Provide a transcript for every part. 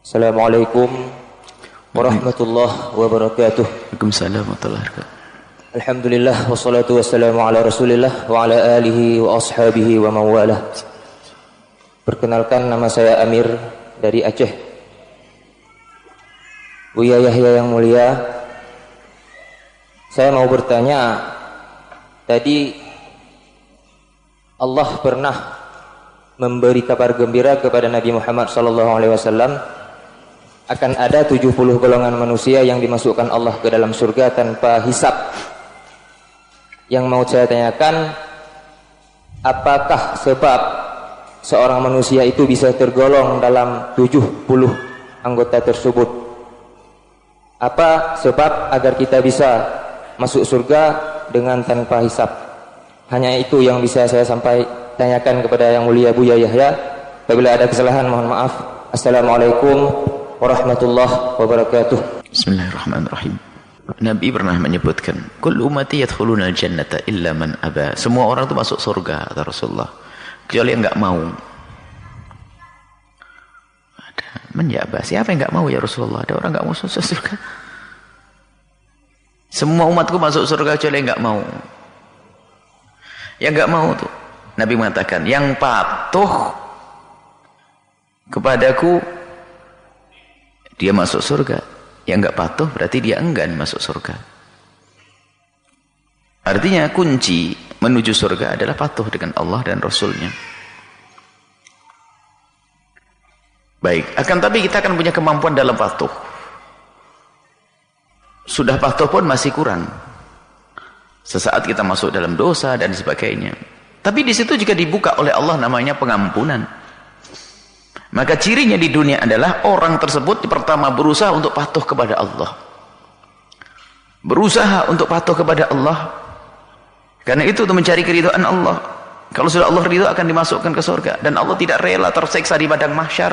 Assalamualaikum warahmatullahi wabarakatuh. Waalaikumsalam warahmatullahi wabarakatuh. Alhamdulillah wassalatu wassalamu ala Rasulillah wa ala alihi wa ashabihi wa mawalah. Perkenalkan, nama saya Amir dari Aceh. Buya Yahya yang mulia, saya mau bertanya, tadi Allah pernah memberi kabar gembira kepada Nabi Muhammad SAW akan ada 70 golongan manusia yang dimasukkan Allah ke dalam surga tanpa hisab. Yang mau saya tanyakan, apakah sebab seorang manusia itu bisa tergolong dalam 70 anggota tersebut? Apa sebab agar kita bisa masuk surga dengan tanpa hisab? Hanya itu yang bisa saya tanyakan kepada yang mulia Buya Yahya. Apabila ada kesalahan mohon maaf. Assalamualaikum warahmatullahi wabarakatuh. Bismillahirrahmanirrahim. Nabi pernah menyebutkan, "Kullu ummati yadkhuluna al-jannata illa man aba." Semua orang itu masuk surga, kata Rasulullah, kecuali yang enggak mau. Ada menjaba, siapa yang enggak mau ya Rasulullah? Ada orang enggak mau masuk surga? Semua umatku masuk surga kecuali yang enggak mau. Yang enggak mau tuh, Nabi mengatakan, yang patuh kepadaku dia masuk surga. Yang enggak patuh berarti dia enggan masuk surga. Artinya kunci menuju surga adalah patuh dengan Allah dan Rasulnya. Baik, akan tapi kita akan punya kemampuan dalam patuh. Sudah patuh pun masih kurang. Sesaat kita masuk dalam dosa dan sebagainya. Tapi di situ juga dibuka oleh Allah namanya pengampunan. Maka cirinya di dunia adalah orang tersebut pertama berusaha untuk patuh kepada Allah. Berusaha untuk patuh kepada Allah. Karena itu untuk mencari keridhaan Allah. Kalau sudah Allah ridho akan dimasukkan ke surga. Dan Allah tidak rela tersiksa di padang mahsyar.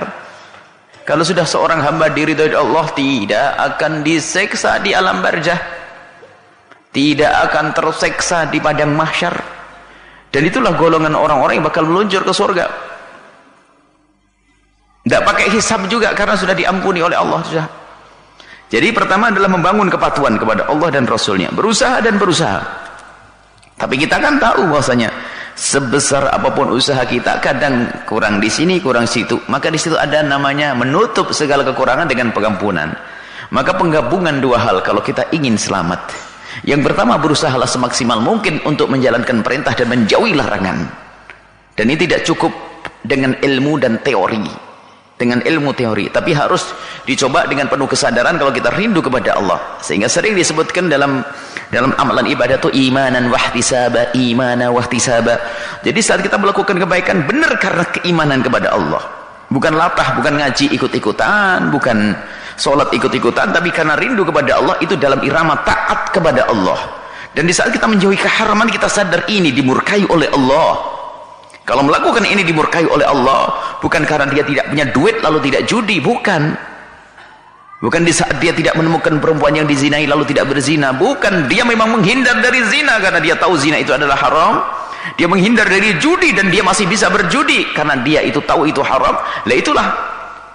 Kalau sudah seorang hamba diridhoi Allah, tidak akan disiksa di alam barzah. Tidak akan tersiksa di padang mahsyar. Dan itulah golongan orang-orang yang bakal meluncur ke surga. Tidak pakai hisab juga karena sudah diampuni oleh Allah. Sudah. Jadi pertama adalah membangun kepatuhan kepada Allah dan Rasulnya. Berusaha dan berusaha. Tapi kita kan tahu bahwasanya sebesar apapun usaha kita kadang kurang di sini, kurang situ. Maka di situ ada namanya menutup segala kekurangan dengan pengampunan. Maka penggabungan dua hal kalau kita ingin selamat. Yang pertama, berusahalah semaksimal mungkin untuk menjalankan perintah dan menjauhi larangan. Dan ini tidak cukup dengan ilmu dan teori. Dengan ilmu teori, tapi harus dicoba dengan penuh kesadaran kalau kita rindu kepada Allah. Sehingga sering disebutkan dalam amalan ibadah itu imanan wahtisaba, imana wahtisaba. Jadi saat kita melakukan kebaikan benar karena keimanan kepada Allah. Bukan latah, bukan ngaji ikut-ikutan, bukan sholat ikut-ikutan, tapi karena rindu kepada Allah, itu dalam irama taat kepada Allah. Dan di saat kita menjauhi keharaman, kita sadar ini dimurkai oleh Allah. Kalau melakukan ini dimurkai oleh Allah, bukan karena dia tidak punya duit lalu tidak judi, bukan. Bukan di saat dia tidak menemukan perempuan yang dizinai lalu tidak berzina, bukan. Dia memang menghindar dari zina karena dia tahu zina itu adalah haram. Dia menghindar dari judi dan dia masih bisa berjudi karena dia itu tahu itu haram. Lah itulah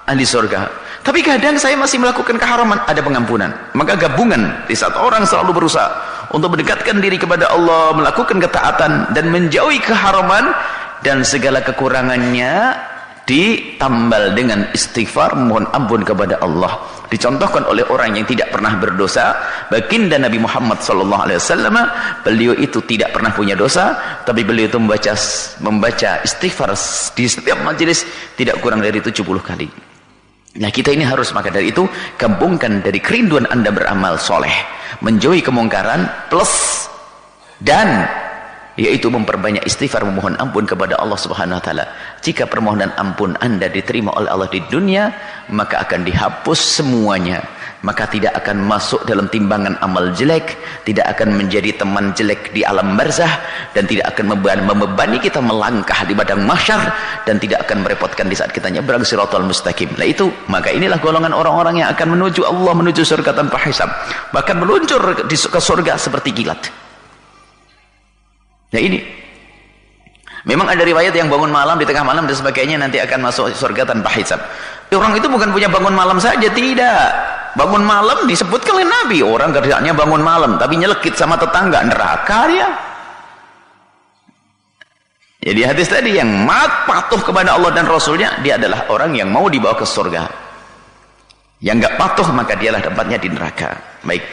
ahli surga. Tapi kadang saya masih melakukan keharaman, ada pengampunan. Maka gabungan di saat orang selalu berusaha untuk mendekatkan diri kepada Allah, melakukan ketaatan dan menjauhi keharaman, dan segala kekurangannya ditambal dengan istighfar, mohon ampun kepada Allah. Dicontohkan oleh orang yang tidak pernah berdosa, baginda Nabi Muhammad SAW. Beliau itu tidak pernah punya dosa, tapi beliau itu membaca istighfar di setiap majelis tidak kurang dari 70 kali. Nah, kita ini harus, maka dari itu gabungkan dari kerinduan Anda beramal soleh, menjauhi kemungkaran, plus dan yaitu memperbanyak istighfar, memohon ampun kepada Allah Subhanahu wa taala. Jika permohonan ampun Anda diterima oleh Allah di dunia, maka akan dihapus semuanya. Maka tidak akan masuk dalam timbangan amal jelek, tidak akan menjadi teman jelek di alam barzah, dan tidak akan membebani kita melangkah di padang mahsyar, dan tidak akan merepotkan di saat kita nyebrang siratal mustaqim. Nah itu, maka inilah golongan orang-orang yang akan menuju Allah, menuju surga tanpa hisab, bahkan meluncur ke surga seperti kilat. Nah ini Memang ada riwayat yang bangun malam di tengah malam dan sebagainya nanti akan masuk surga tanpa hisab. Orang itu bukan punya bangun malam saja, tidak. Bangun malam disebutkan oleh Nabi, orang kerjanya bangun malam tapi nyelekit sama tetangga, neraka dia. Jadi hadis tadi yang patuh kepada Allah dan Rasulnya, dia adalah orang yang mau dibawa ke surga. Yang enggak patuh maka dialah tempatnya di neraka. Baik.